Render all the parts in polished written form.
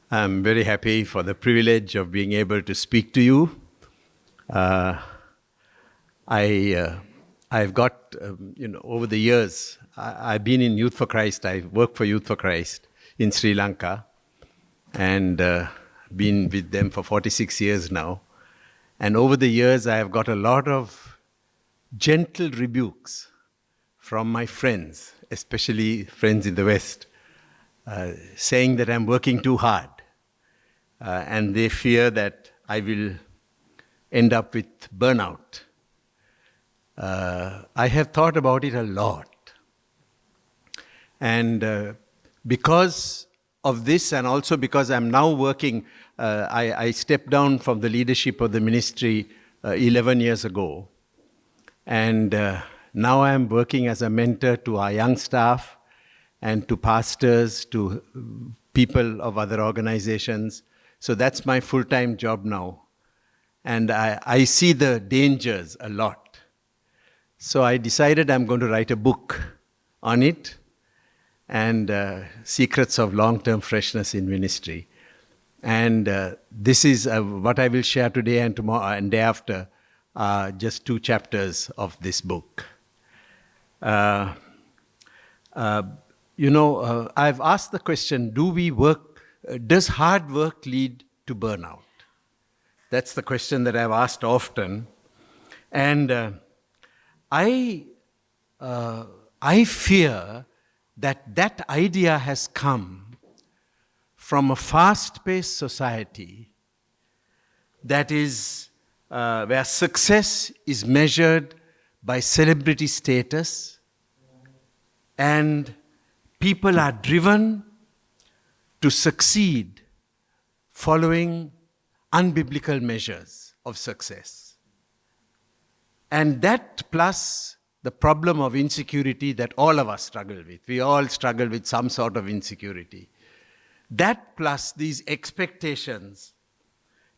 I'm very happy for the privilege of being able to speak to you. Uh, I've got, over the years, I've been in Youth for Christ. I work for Youth for Christ in Sri Lanka and been with them for 46 years now. And over the years, I have got a lot of gentle rebukes from my friends, especially friends in the West, saying that I'm working too hard. And they fear that I will end up with burnout. I have thought about it a lot. And because of this, and also because I'm now working, I stepped down from the leadership of the ministry 11 years ago. And now I'm working as a mentor to our young staff and to pastors, to people of other organizations. So that's my full-time job now. And I see the dangers a lot. So I decided I'm going to write a book on it, and Secrets of Long-Term Freshness in Ministry. And this is what I will share today and tomorrow and day after, just 2 chapters of this book. I've asked the question, does hard work lead to burnout? That's the question that I've asked often. And I fear that idea has come from a fast-paced society that is where success is measured by celebrity status, and people are driven to succeed following unbiblical measures of success. And that plus the problem of insecurity that all of us struggle with. We all struggle with some sort of insecurity. That plus these expectations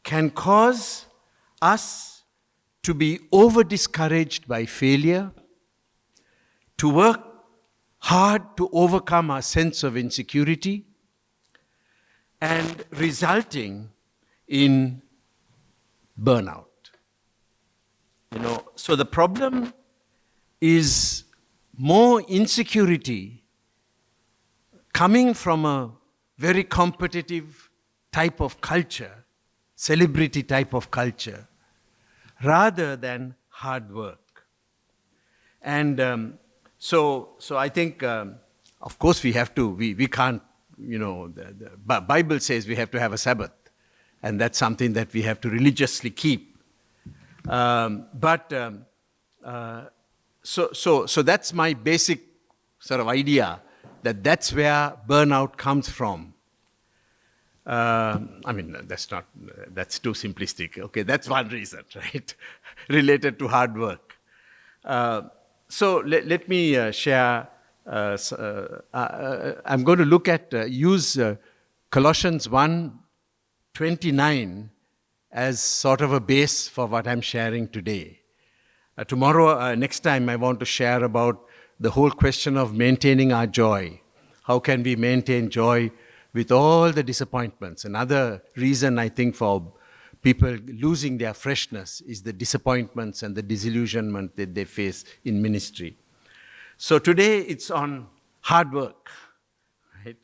can cause us to be over-discouraged by failure, to work hard to overcome our sense of insecurity, and resulting in burnout. So the problem is more insecurity coming from a very competitive type of culture, celebrity type of culture, rather than hard work. And so I think, of course, we can't, the Bible says we have to have a Sabbath, and that's something that we have to religiously keep. So that's my basic sort of idea, that's where burnout comes from. That's too simplistic. Okay, that's one reason, right? Related to hard work. So let me share. I'm going to look at, use Colossians 1:29 as sort of a base for what I'm sharing today. Next time, I want to share about the whole question of maintaining our joy. How can we maintain joy with all the disappointments? Another reason, I think, for people losing their freshness is the disappointments and the disillusionment that they face in ministry. So today, it's on hard work. Right?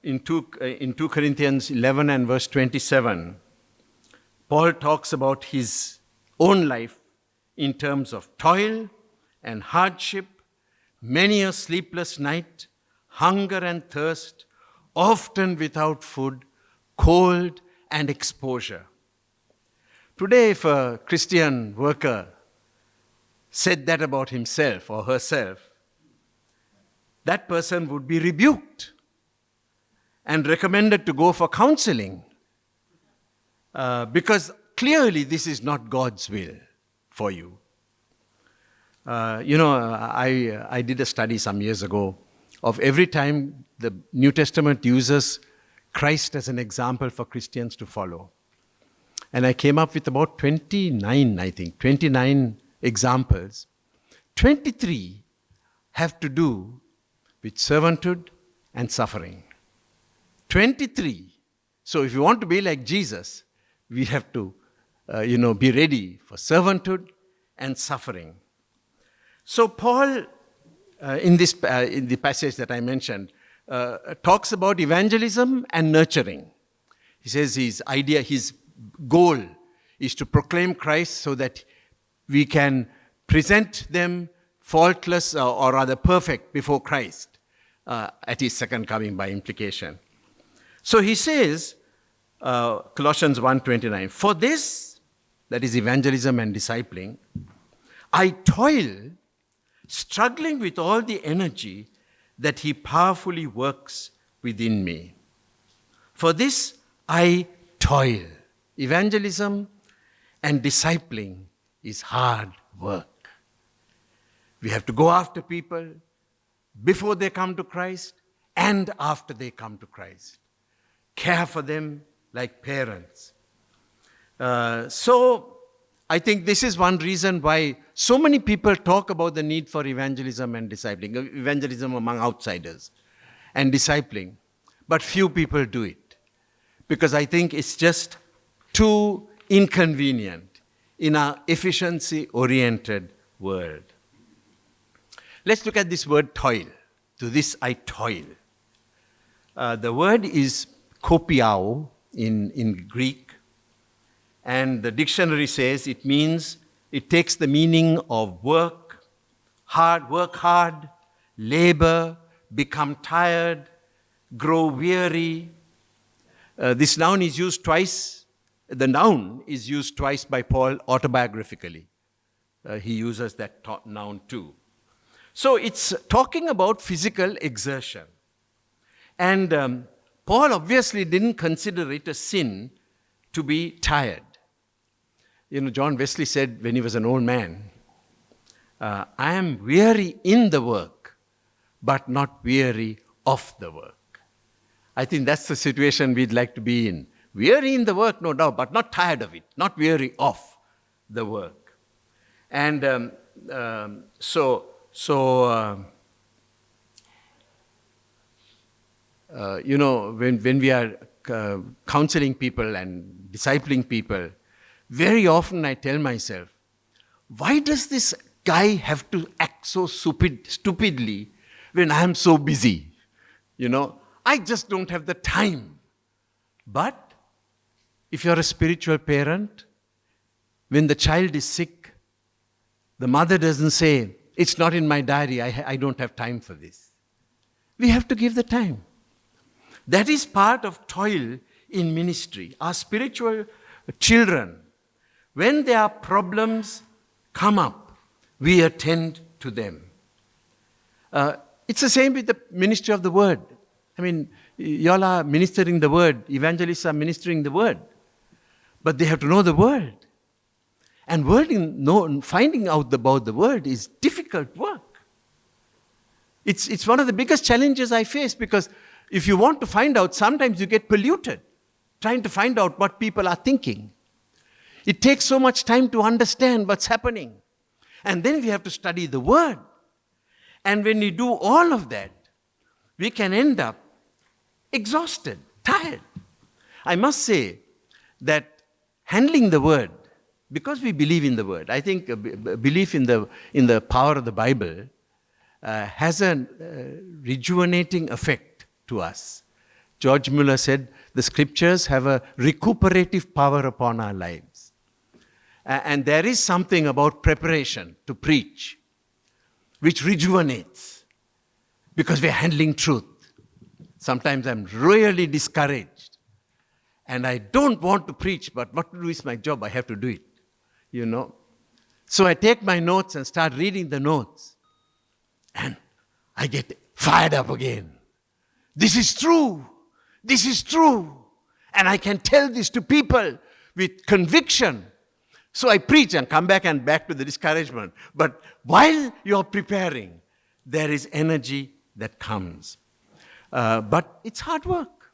In 2 Corinthians 11 and verse 27, Paul talks about his own life in terms of toil and hardship, many a sleepless night, hunger and thirst, often without food, cold and exposure. Today, if a Christian worker said that about himself or herself, that person would be rebuked and recommended to go for counseling, because clearly this is not God's will for you. I did a study some years ago of every time the New Testament uses Christ as an example for Christians to follow. And I came up with about 29 examples. 23 have to do with servanthood and suffering. 23 So if you want to be like Jesus, we have to, be ready for servanthood and suffering. So Paul, in the passage that I mentioned, talks about evangelism and nurturing. He says his goal is to proclaim Christ so that we can present them faultless or rather perfect before Christ at his second coming by implication. So he says, Colossians 1:29, for this, that is evangelism and discipling, I toil, struggling with all the energy that he powerfully works within me. For this, I toil. Evangelism and discipling is hard work. We have to go after people before they come to Christ and after they come to Christ. Care for them like parents. So I think this is one reason why so many people talk about the need for evangelism and discipling, evangelism among outsiders and discipling, but few people do it because I think it's just too inconvenient in our efficiency-oriented world. Let's look at this word toil. To this I toil. The word is kopiao in Greek, and the dictionary says it takes the meaning of work hard, labor, become tired, grow weary. This noun is used twice. The noun is used twice by Paul autobiographically. He uses that noun too. So it's talking about physical exertion. And Paul obviously didn't consider it a sin to be tired. John Wesley said when he was an old man, I am weary in the work, but not weary of the work. I think that's the situation we'd like to be in. Weary in the work, no doubt, but not tired of it, not weary of the work. And when we are counseling people and discipling people, very often I tell myself, why does this guy have to act so stupidly when I am so busy? I just don't have the time. But if you're a spiritual parent, when the child is sick, the mother doesn't say, it's not in my diary, I don't have time for this. We have to give the time. That is part of toil in ministry. Our spiritual children, when their problems come up, we attend to them. It's the same with the ministry of the word. I mean, y'all are ministering the word, evangelists are ministering the word, but they have to know the word. And finding out about the word is difficult work. It's one of the biggest challenges I face because if you want to find out, sometimes you get polluted trying to find out what people are thinking. It takes so much time to understand what's happening. And then we have to study the word. And when we do all of that, we can end up exhausted, tired. I must say that handling the word, because we believe in the word, I think belief in the power of the Bible has a rejuvenating effect to us. George Muller said, the scriptures have a recuperative power upon our lives. And there is something about preparation to preach which rejuvenates because we're handling truth. Sometimes I'm really discouraged and I don't want to preach, but what to do is my job. I have to do it, So I take my notes and start reading the notes and I get fired up again. This is true. This is true. And I can tell this to people with conviction. So I preach and come back to the discouragement. But while you're preparing, there is energy that comes. But it's hard work.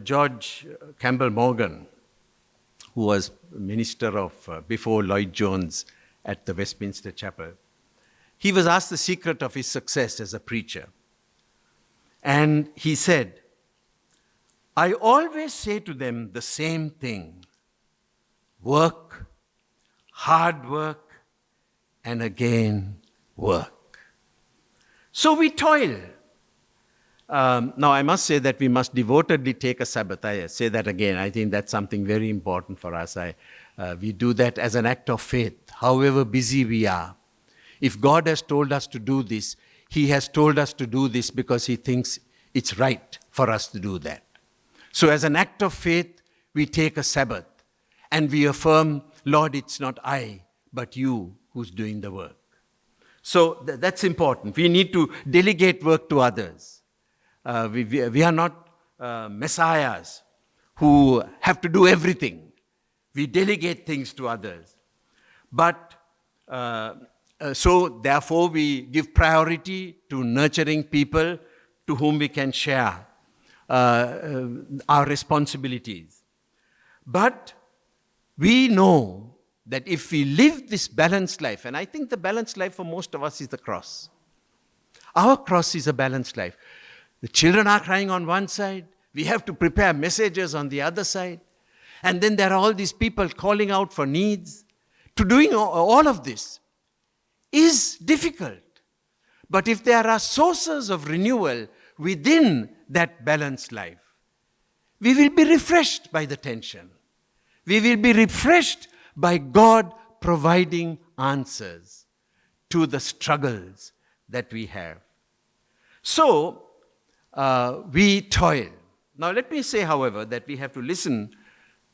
George Campbell Morgan, who was minister of before Lloyd Jones at the Westminster Chapel, he was asked the secret of his success as a preacher. And he said, I always say to them the same thing: work, hard work, and again work. So we toil. Now, I must say that we must devotedly take a Sabbath. I say that again. I think that's something very important for us. We do that as an act of faith, however busy we are. If God has told us to do this, He has told us to do this because He thinks it's right for us to do that. So as an act of faith, we take a Sabbath and we affirm, Lord, it's not I, but you who's doing the work. So that's important. We need to delegate work to others. We are not messiahs who have to do everything. We delegate things to others. But so therefore we give priority to nurturing people to whom we can share our responsibilities. But we know that if we live this balanced life, and I think the balanced life for most of us is the cross. Our cross is a balanced life. The children are crying on one side. We have to prepare messages on the other side. And then there are all these people calling out for needs. To doing all of this is difficult. But if there are sources of renewal within that balanced life, we will be refreshed by the tension. We will be refreshed by God providing answers to the struggles that we have. So, we toil. Now, let me say, however, that we have to listen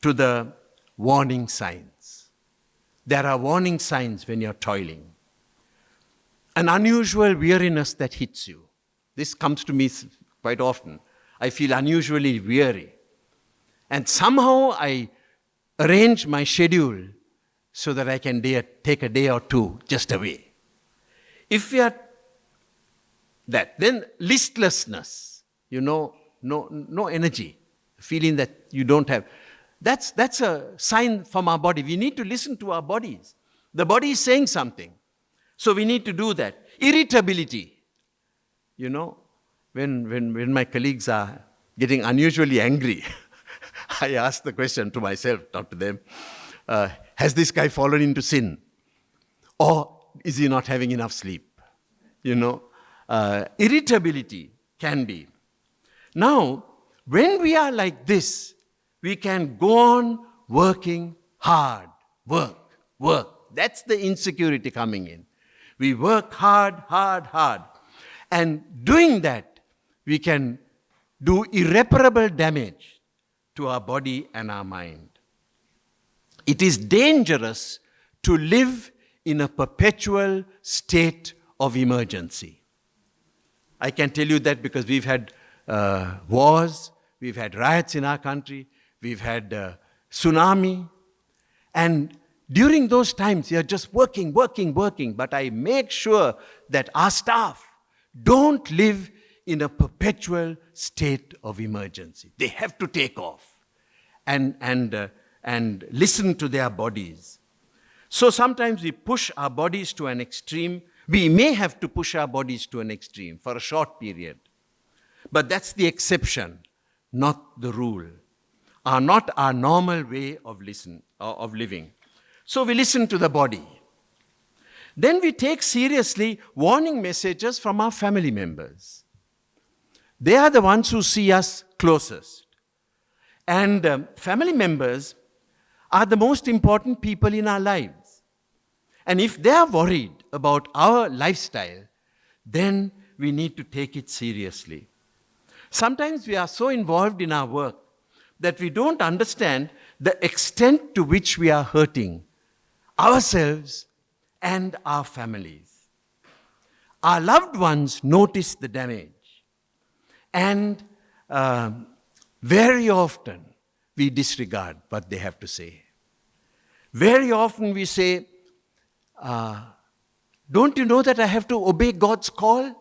to the warning signs. There are warning signs when you're toiling. An unusual weariness that hits you. This comes to me quite often. I feel unusually weary. And somehow I arrange my schedule so that I can take a day or two just away. If we are that, then listlessness, no energy, feeling that you don't have. That's a sign from our body. We need to listen to our bodies. The body is saying something. So we need to do that. Irritability. When my colleagues are getting unusually angry, I ask the question to myself, not to them, has this guy fallen into sin? Or is he not having enough sleep? Irritability can be. Now, when we are like this, we can go on working hard. Work. That's the insecurity coming in. We work hard. And doing that, we can do irreparable damage to our body and our mind. It is dangerous to live in a perpetual state of emergency. I can tell you that because we've had wars, we've had riots in our country, we've had tsunami, and during those times, you're just working, but I make sure that our staff don't live in a perpetual state of emergency. They have to take off and listen to their bodies. So sometimes we push our bodies to an extreme. We may have to push our bodies to an extreme for a short period. But that's the exception, not the rule, not our normal way of living. So we listen to the body. Then we take seriously warning messages from our family members. They are the ones who see us closest. And family members are the most important people in our lives. And if they are worried about our lifestyle, then we need to take it seriously. Sometimes we are so involved in our work that we don't understand the extent to which we are hurting ourselves and our families. Our loved ones notice the damage. And very often we disregard what they have to say. Very often we say, don't you know that I have to obey God's call?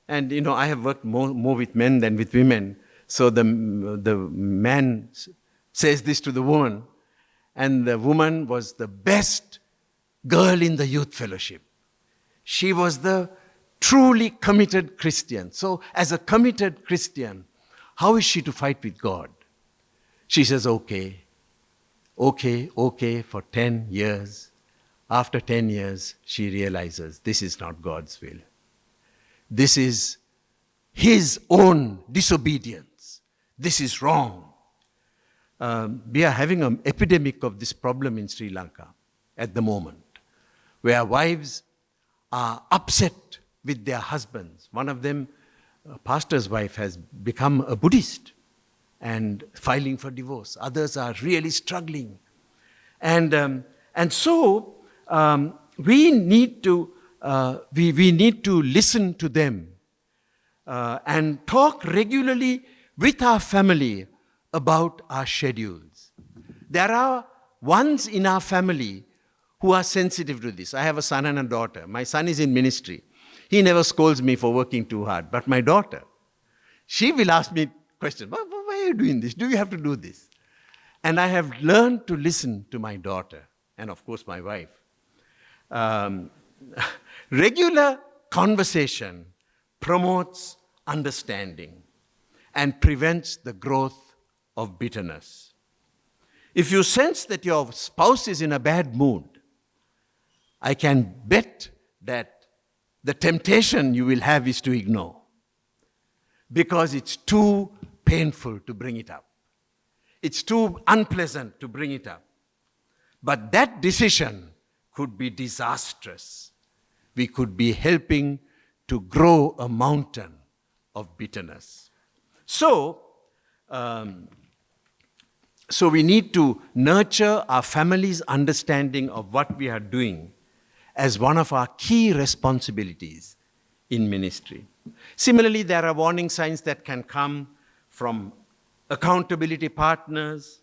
And I have worked more with men than with women. So the man says this to the woman, and the woman was the best girl in the youth fellowship. She was the truly committed Christian. So as a committed Christian, How is she to fight with God? She says, okay for 10 years. After 10 years, she realizes this is not God's will. This is his own disobedience. This is wrong. We are having an epidemic of this problem in Sri Lanka at the moment, where wives are upset with their husbands. One of them, a pastor's wife, has become a Buddhist and filing for divorce. Others are really struggling. And so we need to listen to them and talk regularly with our family about our schedules. There are ones in our family who are sensitive to this. I have a son and a daughter. My son is in ministry. He never scolds me for working too hard. But my daughter, she will ask me questions. Why are you doing this? Do you have to do this? And I have learned to listen to my daughter and, of course, my wife. Regular conversation promotes understanding and prevents the growth of bitterness. If you sense that your spouse is in a bad mood, I can bet that the temptation you will have is to ignore, because it's too painful to bring it up. It's too unpleasant to bring it up. But that decision could be disastrous. We could be helping to grow a mountain of bitterness. So we need to nurture our family's understanding of what we are doing as one of our key responsibilities in ministry. Similarly, there are warning signs that can come from accountability partners,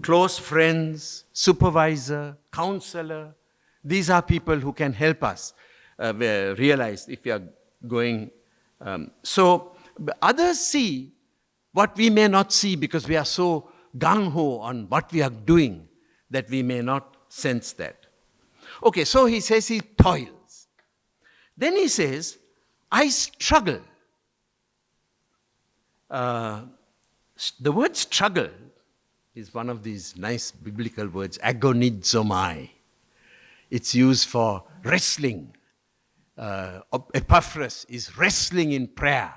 close friends, supervisor, counselor. These are people who can help us realize if we are going. So others see what we may not see because we are so gung-ho on what we are doing that we may not sense that. Okay, so he says he toils. Then he says, I struggle. The word struggle is one of these nice biblical words, agonizomai. It's used for wrestling. Epaphras is wrestling in prayer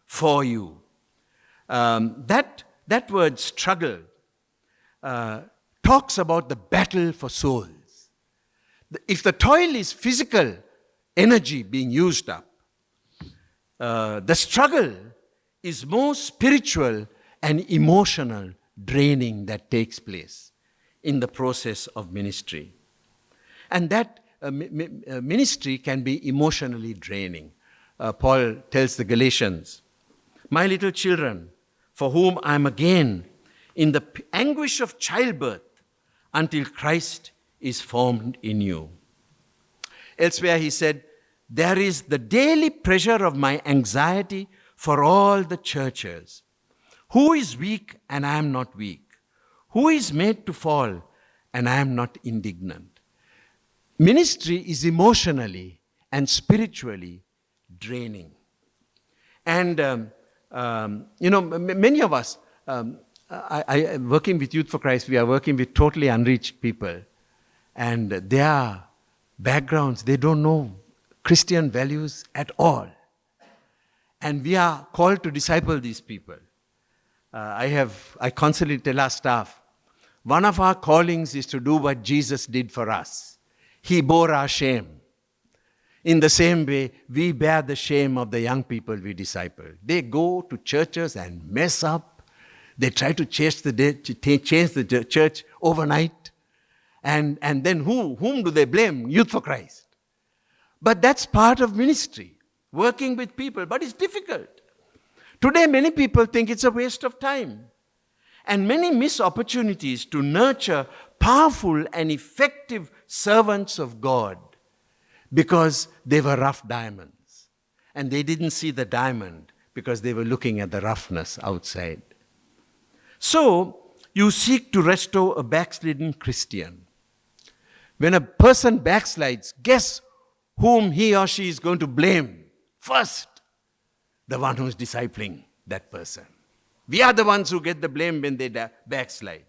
for you. That word struggle talks about the battle for souls. If the toil is physical energy being used up, the struggle is more spiritual and emotional draining that takes place in the process of ministry. And that ministry can be emotionally draining. Paul tells the Galatians, my little children, for whom I am again in the anguish of childbirth until Christ is formed in you. Elsewhere he said, there is the daily pressure of my anxiety for all the churches. Who is weak and I am not weak? Who is made to fall and I am not indignant? Ministry is emotionally and spiritually draining. And, many of us, I working with Youth for Christ, we are working with totally unreached people. And their backgrounds, they don't know Christian values at all. And we are called to disciple these people. I constantly tell our staff, one of our callings is to do what Jesus did for us. He bore our shame. In the same way, we bear the shame of the young people we disciple. They go to churches and mess up. They try to change the church overnight. And then whom do they blame? Youth for Christ. But that's part of ministry, working with people. But it's difficult. Today, many people think it's a waste of time. And many miss opportunities to nurture powerful and effective servants of God because they were rough diamonds. And they didn't see the diamond because they were looking at the roughness outside. So, you seek to restore a backslidden Christian. When a person backslides, guess whom he or she is going to blame first? The one who's discipling that person. We are the ones who get the blame when they backslide.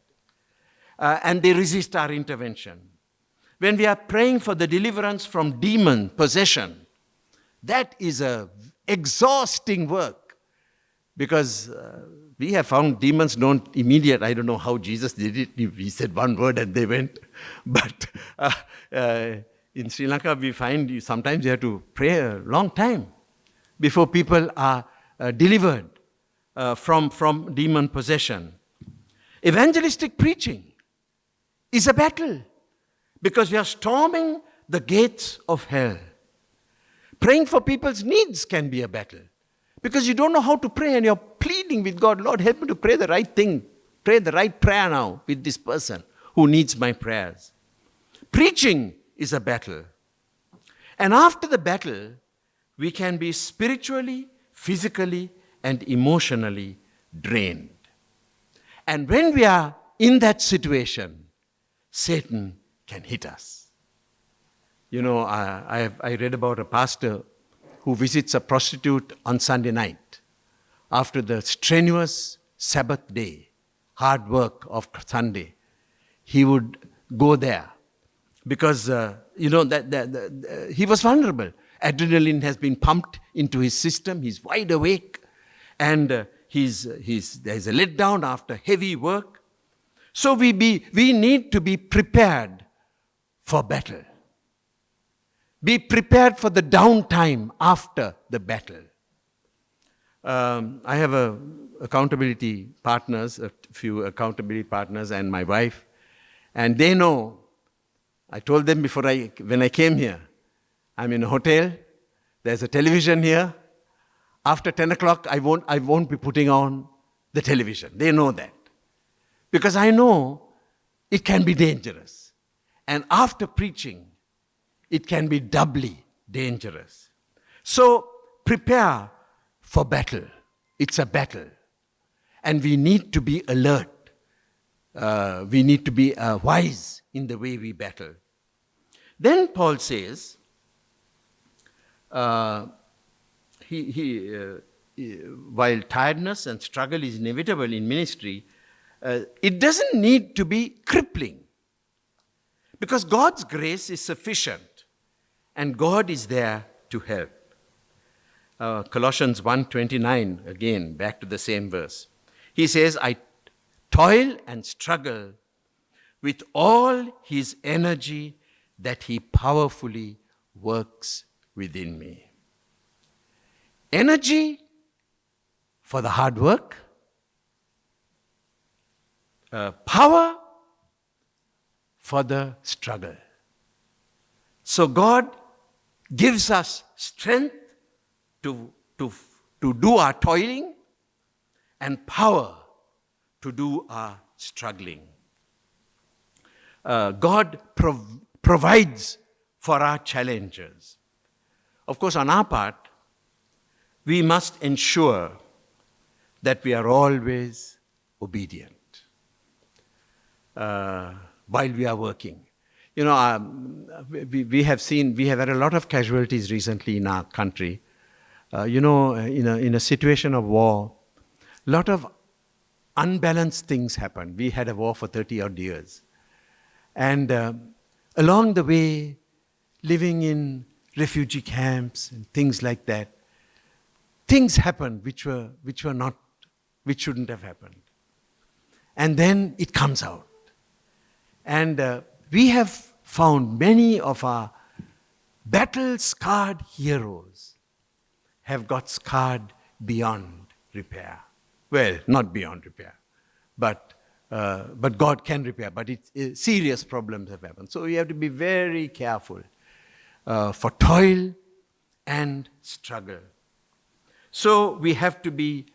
And they resist our intervention. When we are praying for the deliverance from demon possession, that is a exhausting work, because we have found demons don't immediate. I don't know how Jesus did it. He said one word and they went. But in Sri Lanka, we find sometimes you have to pray a long time before people are delivered from demon possession. Evangelistic preaching is a battle, because we are storming the gates of hell. Praying for people's needs can be a battle, because you don't know how to pray and you're pleading with God, Lord, help me to pray the right thing, pray the right prayer now with this person who needs my prayers. Preaching is a battle. And after the battle, we can be spiritually, physically, and emotionally drained. And when we are in that situation, Satan can hit us. You know, I read about a pastor who visits a prostitute on Sunday night after the strenuous Sabbath day, hard work of Sunday. He would go there because, he was vulnerable. Adrenaline has been pumped into his system. He's wide awake. And there's a letdown after heavy work. So we need to be prepared for battle. Be prepared for the downtime after the battle. I have a few accountability partners and my wife, and they know. I told them when I came here, I'm in a hotel, there's a television here. After 10 o'clock, I won't be putting on the television. They know that. Because I know it can be dangerous. And after preaching, it can be doubly dangerous. So prepare for battle. It's a battle. And we need to be alert. We need to be wise in the way we battle. Then Paul says, while tiredness and struggle is inevitable in ministry, it doesn't need to be crippling. Because God's grace is sufficient and God is there to help. Colossians 1:29, again, back to the same verse. He says, I toil and struggle with all his energy that he powerfully works within me. Energy for the hard work, power for the struggle. So God gives us strength to do our toiling and power to do our struggling. God provides for our challenges. Of course, on our part, we must ensure that we are always obedient while we are working. You know, we have had a lot of casualties recently in our country. In a situation of war, a lot of unbalanced things happen. We had a war for 30-odd years. And along the way, living in refugee camps and things like that, things happened which shouldn't have happened. And then it comes out. And we have found many of our battle-scarred heroes have got scarred beyond repair. Well, not beyond repair, but God can repair. But serious problems have happened. So we have to be very careful for toil and struggle. So we have to be,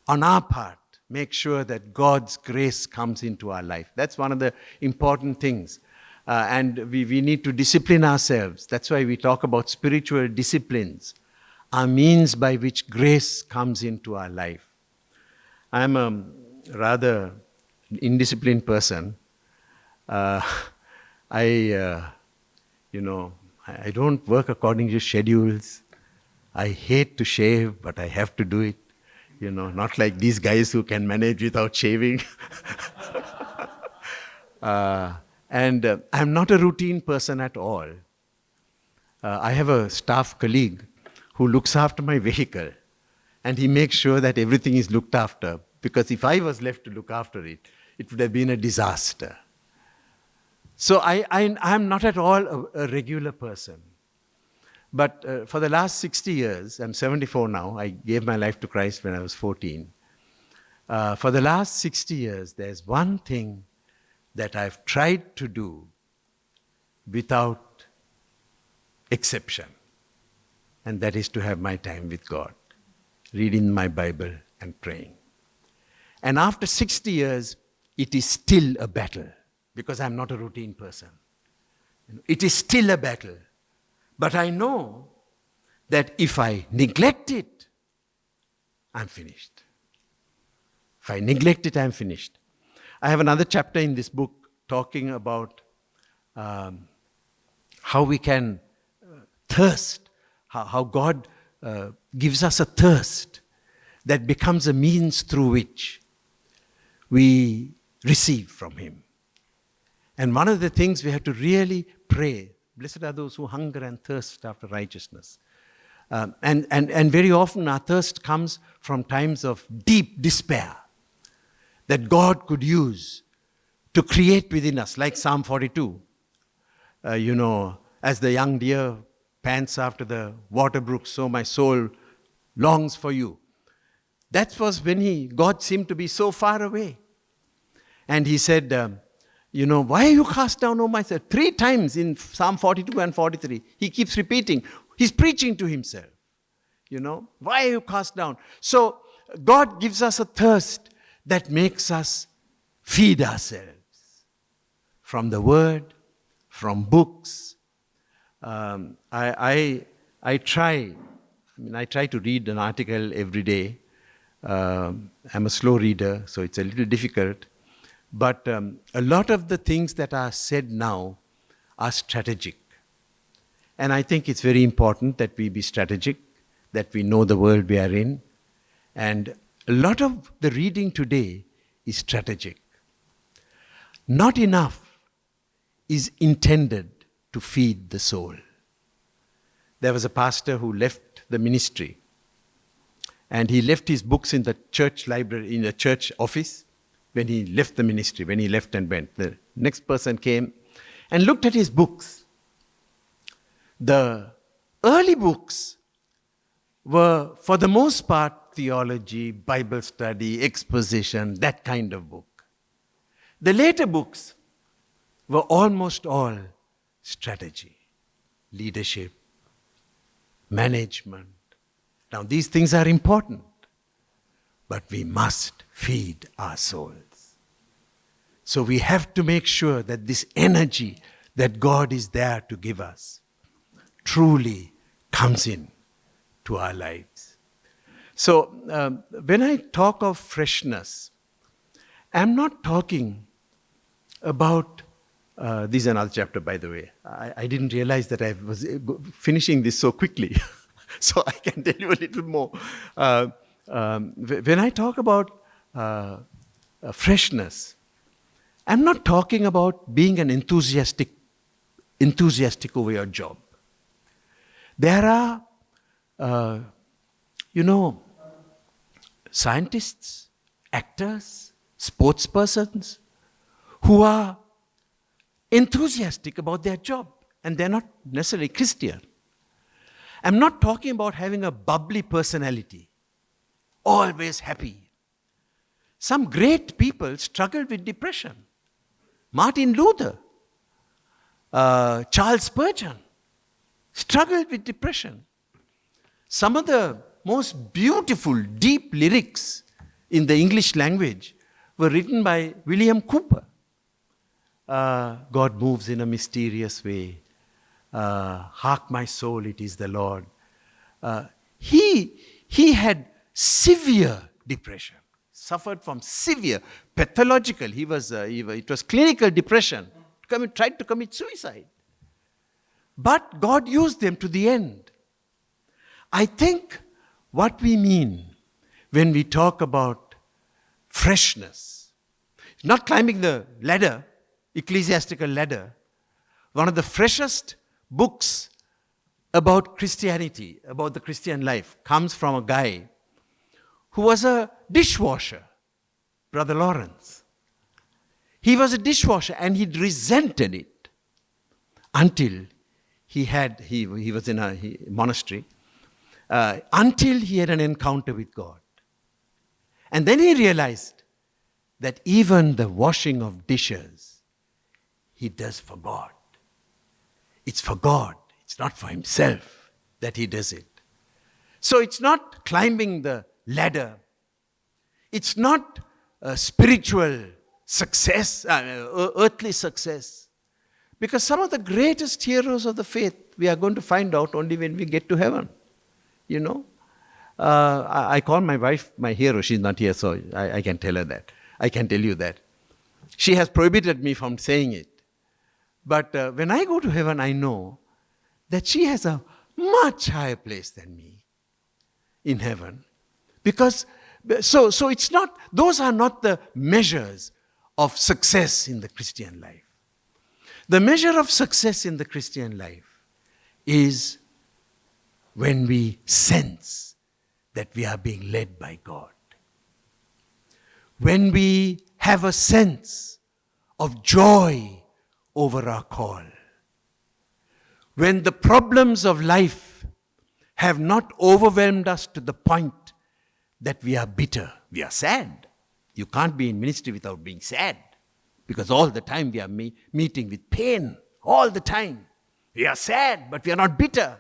on our part, make sure that God's grace comes into our life. That's one of the important things. And we need to discipline ourselves. That's why we talk about spiritual disciplines, are means by which grace comes into our life. I'm a rather indisciplined person. I don't work according to schedules. I hate to shave, but I have to do it. not like these guys who can manage without shaving. And I'm not a routine person at all. I have a staff colleague who looks after my vehicle, and he makes sure that everything is looked after, because if I was left to look after it, it would have been a disaster. So I'm not at all a regular person. But for the last 60 years, I'm 74 now, I gave my life to Christ when I was 14. For the last 60 years, there's one thing that I've tried to do without exception. And that is to have my time with God, reading my Bible and praying. And after 60 years, it is still a battle, because I'm not a routine person. It is still a battle. But I know that if I neglect it, I'm finished. If I neglect it, I'm finished. I have another chapter in this book talking about how we can thirst, how God gives us a thirst that becomes a means through which we receive from Him. And one of the things we have to really pray, blessed are those who hunger and thirst after righteousness. And very often our thirst comes from times of deep despair that God could use to create within us, like Psalm 42. As the young deer pants after the water brooks, so my soul longs for you. That was when God seemed to be so far away. And He said, why are you cast down, O my soul? 3 times in Psalm 42 and 43. He keeps repeating. He's preaching to Himself. Why are you cast down? So God gives us a thirst that makes us feed ourselves from the Word, from books. I try to read an article every day. I'm a slow reader, so it's a little difficult. But a lot of the things that are said now are strategic. And I think it's very important that we be strategic, that we know the world we are in. And a lot of the reading today is strategic. Not enough is intended to feed the soul. There was a pastor who left the ministry, and he left his books in the church library, in the church office, when he left the ministry, when he left and went. The next person came and looked at his books. The early books were, for the most part, theology, Bible study, exposition, that kind of book. The later books were almost all strategy, leadership, management. Now, these things are important, but we must feed our souls. So we have to make sure that this energy that God is there to give us truly comes in to our lives. So when I talk of freshness, I'm not talking about, this is another chapter, by the way. I didn't realize that I was finishing this so quickly. So I can tell you a little more. When I talk about freshness, I'm not talking about being an enthusiastic over your job. There are, scientists, actors, sportspersons who are enthusiastic about their job, and they're not necessarily Christian. I'm not talking about having a bubbly personality, always happy. Some great people struggled with depression. Martin Luther, Charles Spurgeon struggled with depression. Some of the most beautiful, deep lyrics in the English language were written by William Cowper. God moves in a mysterious way. Hark my soul, it is the Lord. He had severe depression, suffered from severe, pathological. It was clinical depression. Tried to commit suicide. But God used them to the end. I think what we mean when we talk about freshness. Not climbing the ladder, ecclesiastical ladder. One of the freshest books about Christianity, about the Christian life, comes from a guy who was a dishwasher, Brother Lawrence. He was a dishwasher and he resented it until he was in a monastery, until he had an encounter with God. And then he realized that even the washing of dishes, he does for God. It's for God. It's not for himself that he does it. So it's not climbing the ladder. It's not spiritual success, earthly success. Because some of the greatest heroes of the faith, we are going to find out only when we get to heaven. You know? I call my wife my hero. She's not here, so I can tell her that. I can tell you that. She has prohibited me from saying it. But when I go to heaven, I know that she has a much higher place than me in heaven. Because, so it's not, those are not the measures of success in the Christian life. The measure of success in the Christian life is when we sense that we are being led by God. When we have a sense of joy over our call. When the problems of life have not overwhelmed us to the point that we are bitter, we are sad. You can't be in ministry without being sad, because all the time we are meeting with pain, all the time. We are sad, but we are not bitter,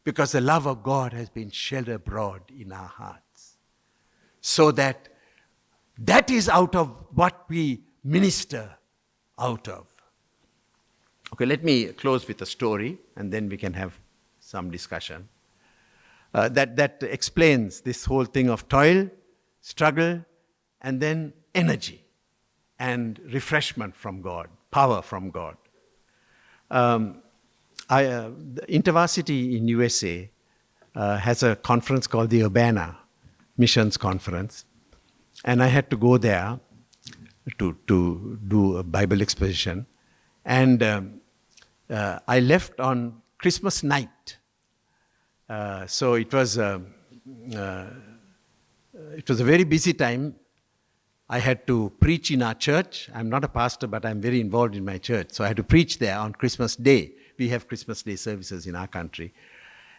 because the love of God has been shed abroad in our hearts. So that is out of what we minister out of. Okay, let me close with a story, and then we can have some discussion. That explains this whole thing of toil, struggle, and then energy and refreshment from God, power from God. The InterVarsity in USA has a conference called the Urbana Missions Conference, and I had to go there to do a Bible exposition. And I left on Christmas night. So it was a very busy time. I had to preach in our church. I'm not a pastor, but I'm very involved in my church. So I had to preach there on Christmas Day. We have Christmas Day services in our country.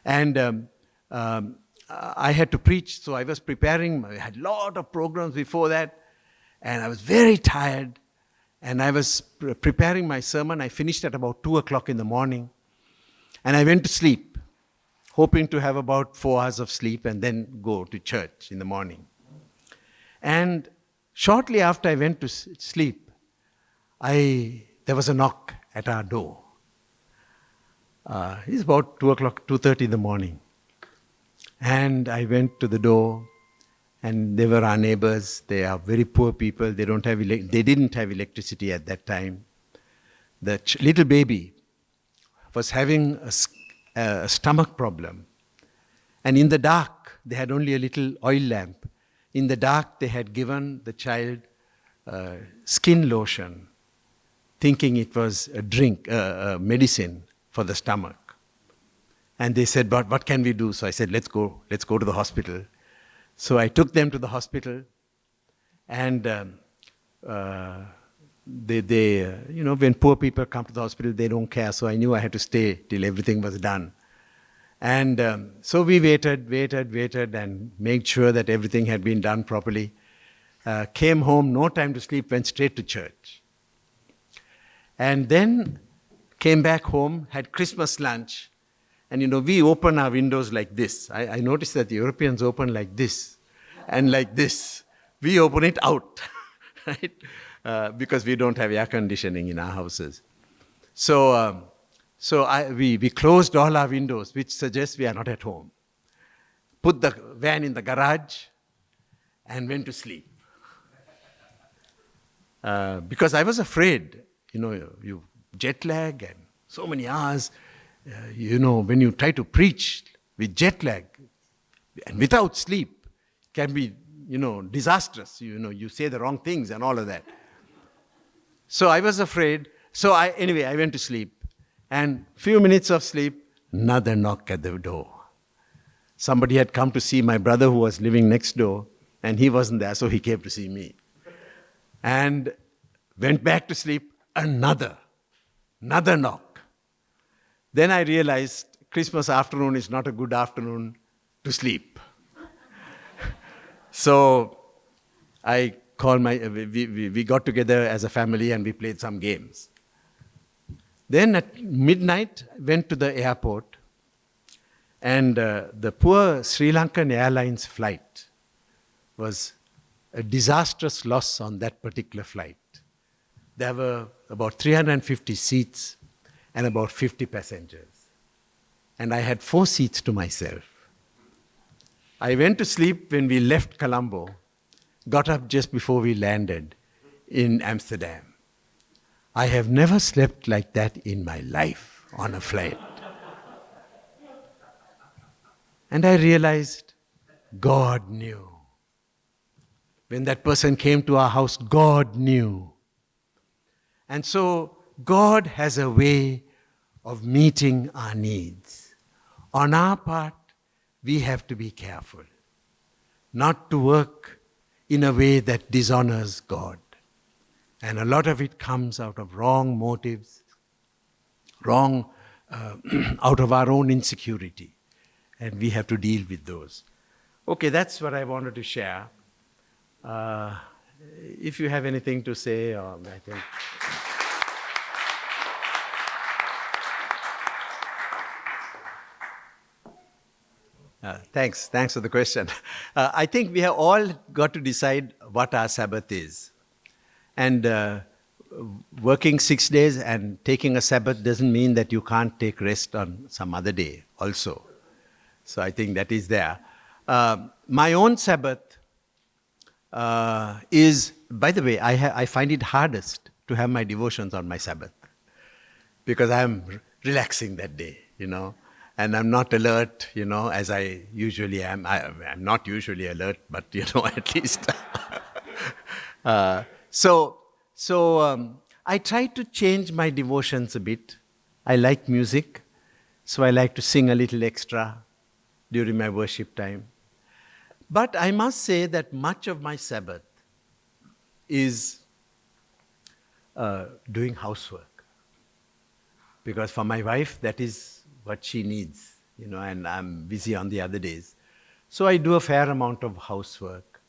And I had to preach, so I was preparing. I had a lot of programs before that. And I was very tired. And I was preparing my sermon. I finished at about 2 o'clock in the morning. And I went to sleep, hoping to have about 4 hours of sleep and then go to church in the morning. And shortly after I went to sleep, there was a knock at our door. It's about 2 o'clock, 2:30 in the morning. And I went to the door. And they were our neighbors. They are very poor people. They didn't have electricity at that time. The little baby was having a stomach problem. And in the dark, they had only a little oil lamp. In the dark, they had given the child skin lotion, thinking it was a drink, a medicine for the stomach. And they said, "But what can we do?" So I said, let's go to the hospital. So I took them to the hospital, and when poor people come to the hospital, they don't care. So I knew I had to stay till everything was done. And so we waited, and made sure that everything had been done properly. Came home, no time to sleep, went straight to church. And then came back home, had Christmas lunch. And we open our windows like this. I noticed that the Europeans open like this and like this. We open it out, right? Because we don't have air conditioning in our houses. So we closed all our windows, which suggests we are not at home. Put the van in the garage and went to sleep. Because I was afraid, you jet lag and so many hours. When you try to preach with jet lag and without sleep, it can be, disastrous. You say the wrong things and all of that. So I was afraid. So I went to sleep. And few minutes of sleep, another knock at the door. Somebody had come to see my brother who was living next door, and he wasn't there, so he came to see me. And went back to sleep, another knock. Then I realized Christmas afternoon is not a good afternoon to sleep. So I called we got together as a family and we played some games. Then at midnight, I went to the airport, and the poor Sri Lankan Airlines flight was a disastrous loss on that particular flight. There were about 350 seats and about 50 passengers. And I had 4 seats to myself. I went to sleep when we left Colombo, got up just before we landed in Amsterdam. I have never slept like that in my life on a flight. And I realized God knew. When that person came to our house, God knew. And so God has a way of meeting our needs. On our part, we have to be careful not to work in a way that dishonors God. And a lot of it comes out of wrong motives, out of our own insecurity. And we have to deal with those. Okay, that's what I wanted to share. If you have anything to say, I think... Thanks for the question. I think we have all got to decide what our Sabbath is. And working 6 days and taking a Sabbath doesn't mean that you can't take rest on some other day also. So I think that is there. My own Sabbath is, by the way, I find it hardest to have my devotions on my Sabbath because I'm relaxing that day, and I'm not alert, as I usually am. I'm not usually alert, but, at least. So I try to change my devotions a bit. I like music, so I like to sing a little extra during my worship time. But I must say that much of my Sabbath is doing housework. Because for my wife, that is what she needs, and I'm busy on the other days. So I do a fair amount of housework.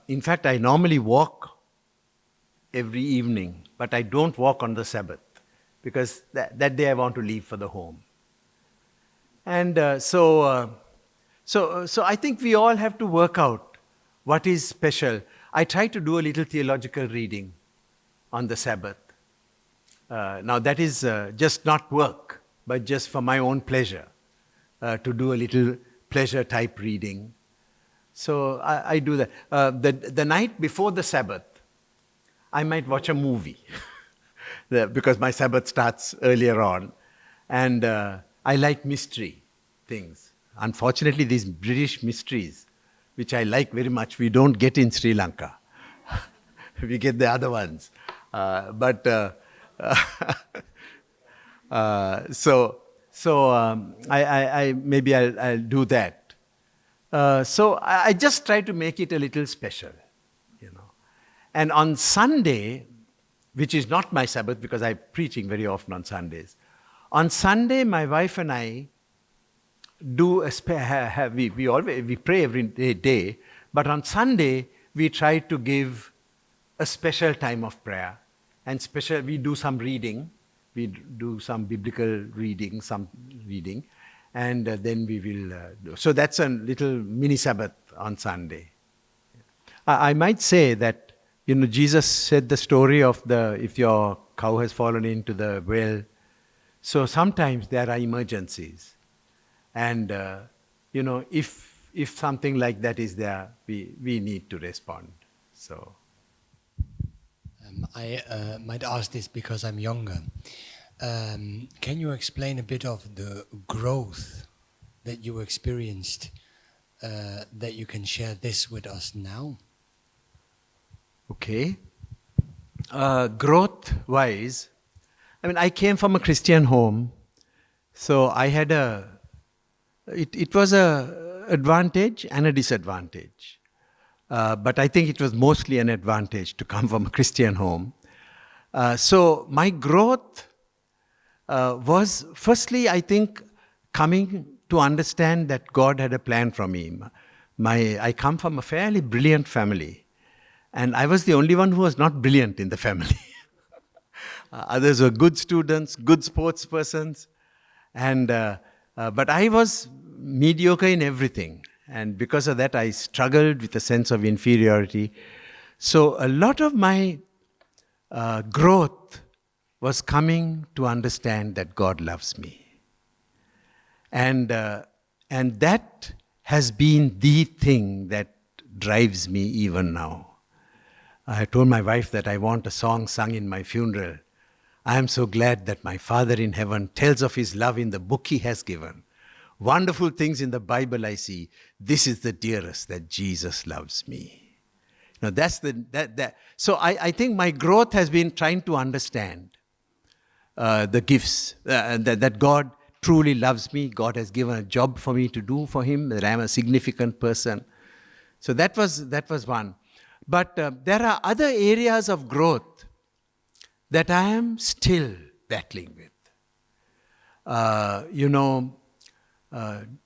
In fact, I normally walk every evening, but I don't walk on the Sabbath because that day I want to leave for the home. And so I think we all have to work out what is special. I try to do a little theological reading on the Sabbath. Now that is just not work, but just for my own pleasure, to do a little pleasure type reading. So I do that. The night before the Sabbath, I might watch a movie because my Sabbath starts earlier on. And I like mystery things. Unfortunately, these British mysteries, which I like very much, we don't get in Sri Lanka. We get the other ones. Maybe I'll do that. So I just try to make it a little special, And on Sunday, which is not my Sabbath because I'm preaching very often on Sundays, on Sunday my wife and I do we pray every day, but on Sunday we try to give a special time of prayer, and we do some reading, we do some biblical reading, and then we will. So that's a little mini Sabbath on Sunday. I might say that Jesus said the story of if your cow has fallen into the well. So sometimes there are emergencies. And, if something like that is there, we need to respond. So, I might ask this because I'm younger. Can you explain a bit of the growth that you experienced that you can share this with us now? Okay. Growth-wise, I mean, I came from a Christian home, so I had it was a advantage and a disadvantage. But I think it was mostly an advantage to come from a Christian home. So my growth was firstly, I think, coming to understand that God had a plan for me. I come from a fairly brilliant family, and I was the only one who was not brilliant in the family. Others were good students, good sports persons, but I was mediocre in everything. And because of that, I struggled with a sense of inferiority. So a lot of my growth was coming to understand that God loves me. And that has been the thing that drives me even now. I told my wife that I want a song sung in my funeral. I am so glad that my Father in heaven tells of his love in the book he has given. Wonderful things in the Bible I see. This is the dearest, that Jesus loves me. Now that's So I think my growth has been trying to understand the gifts that God truly loves me. God has given a job for me to do for him, that I am a significant person. So that was one. But there are other areas of growth that I am still battling with.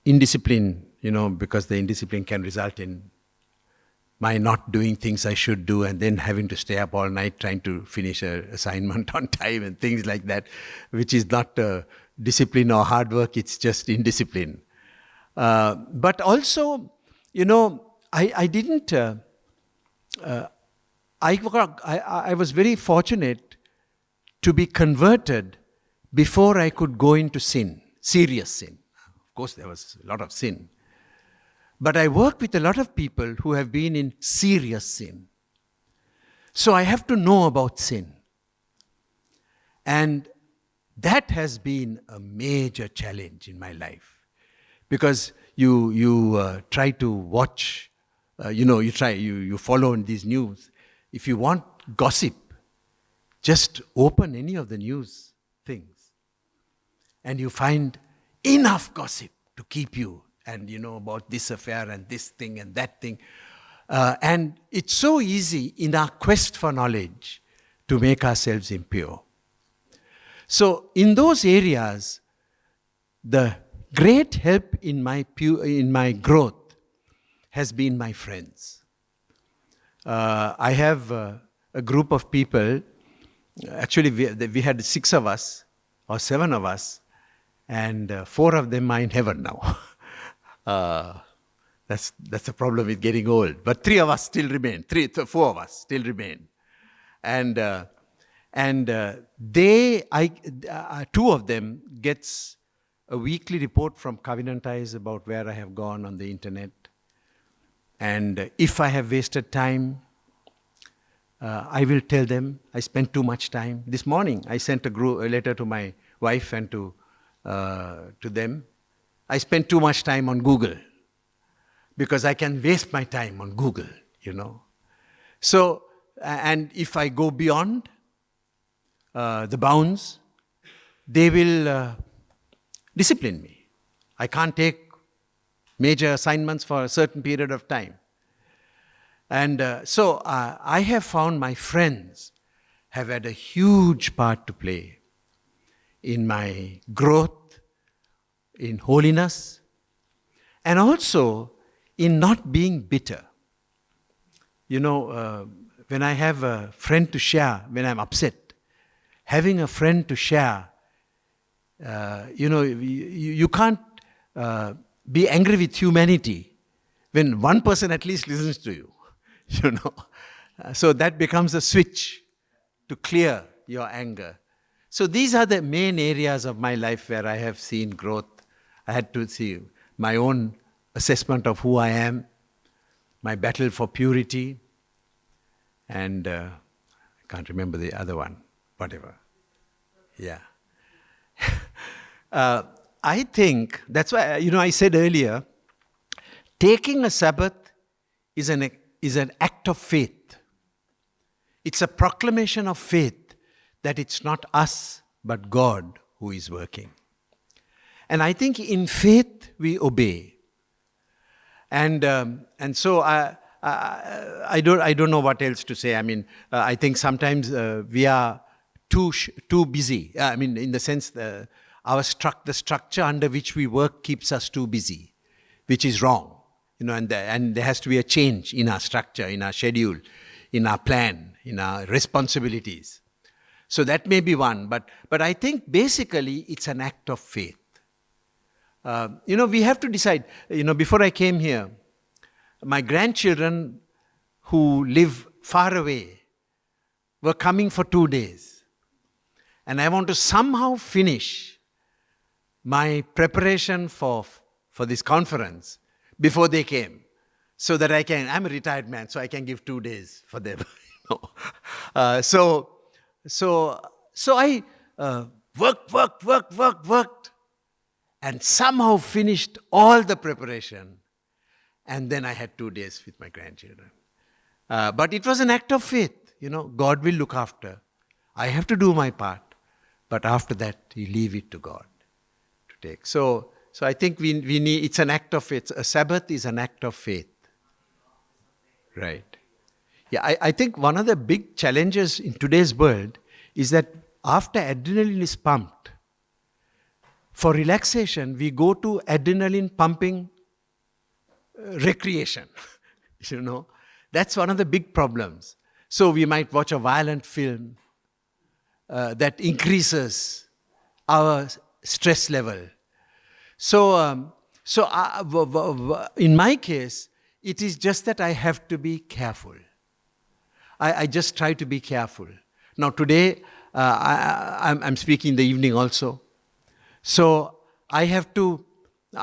Indiscipline, because the indiscipline can result in my not doing things I should do and then having to stay up all night trying to finish an assignment on time and things like that, which is not discipline or hard work, it's just indiscipline. But also, I didn't... I was very fortunate to be converted before I could go into sin, serious sin. Of course, there was a lot of sin. But I work with a lot of people who have been in serious sin. So I have to know about sin. And that has been a major challenge in my life. Because you try to watch, you follow in these news. If you want gossip, just open any of the news things. And you find enough gossip to keep you, and about this affair and this thing and that thing. And it's so easy in our quest for knowledge to make ourselves impure. So in those areas, the great help in my growth has been my friends. I have a group of people. Actually, we had 6 of us or 7 of us, and 4 of them are in heaven now. That's the problem with getting old. But 3 of us still remain. 4 of us still remain, and 2 of them gets a weekly report from Covenant Eyes about where I have gone on the internet, and if I have wasted time, I will tell them I spent too much time. This morning, I sent a letter to my wife and to them. I spent too much time on Google because I can waste my time on Google, So, and if I go beyond the bounds, they will discipline me. I can't take major assignments for a certain period of time. And so I have found my friends have had a huge part to play in my growth, in holiness, and also in not being bitter. When I have a friend to share, when I'm upset, having a friend to share, you can't be angry with humanity when one person at least listens to you. So that becomes a switch to clear your anger. So these are the main areas of my life where I have seen growth. I had to see my own assessment of who I am, my battle for purity, and I can't remember the other one, whatever. Yeah. I think, that's why, I said earlier, taking a Sabbath is an act of faith. It's a proclamation of faith that it's not us, but God who is working. And I think in faith we obey. And so I don't know what else to say. I mean, I think sometimes we are too busy. I mean, in the sense the structure under which we work keeps us too busy, which is wrong. And there has to be a change in our structure, in our schedule, in our plan, in our responsibilities. So that may be one, but I think basically it's an act of faith. We have to decide. Before I came here, my grandchildren who live far away were coming for 2 days. And I want to somehow finish my preparation for this conference before they came, so that I'm a retired man, so I can give 2 days for them. So I worked, and somehow finished all the preparation. And then I had 2 days with my grandchildren. But it was an act of faith. God will look after. I have to do my part. But after that, you leave it to God to take. So I think we need, it's an act of faith. A Sabbath is an act of faith. Right. Yeah, I think one of the big challenges in today's world is that after adrenaline is pumped, for relaxation, we go to adrenaline pumping recreation. That's one of the big problems. So we might watch a violent film that increases our stress level. So in my case, it is just that I have to be careful. I just try to be careful. Now today, I'm speaking in the evening also. So I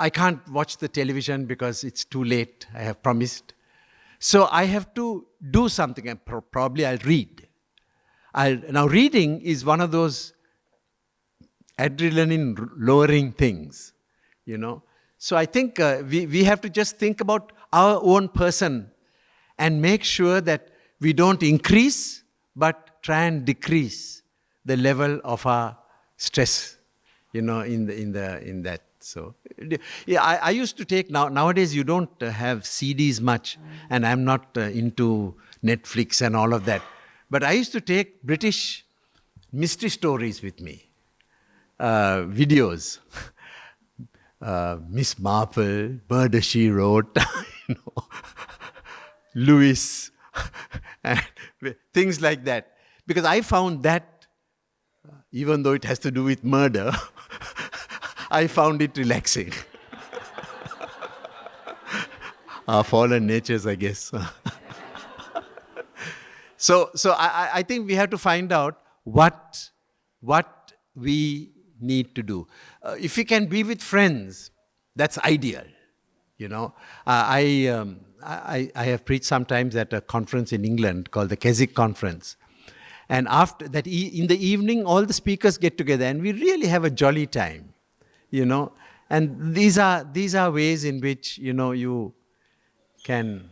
can't watch the television because it's too late, I have promised. So I have to do something, and probably I'll read. Now reading is one of those adrenaline lowering things, So I think we have to just think about our own person and make sure that we don't increase, but try and decrease the level of our stress, in that. So, yeah, I used to take, nowadays you don't have CDs much, and I'm not into Netflix and all of that. But I used to take British mystery stories with me, videos. Miss Marple, Murder, She Wrote, Lewis, and things like that. Because I found that, even though it has to do with murder, I found it relaxing. Our fallen natures, I guess. So I think we have to find out what we need to do. If we can be with friends, that's ideal. I have preached sometimes at a conference in England called the Keswick Conference. And after that, in the evening, all the speakers get together and we really have a jolly time, And these are ways in which, you can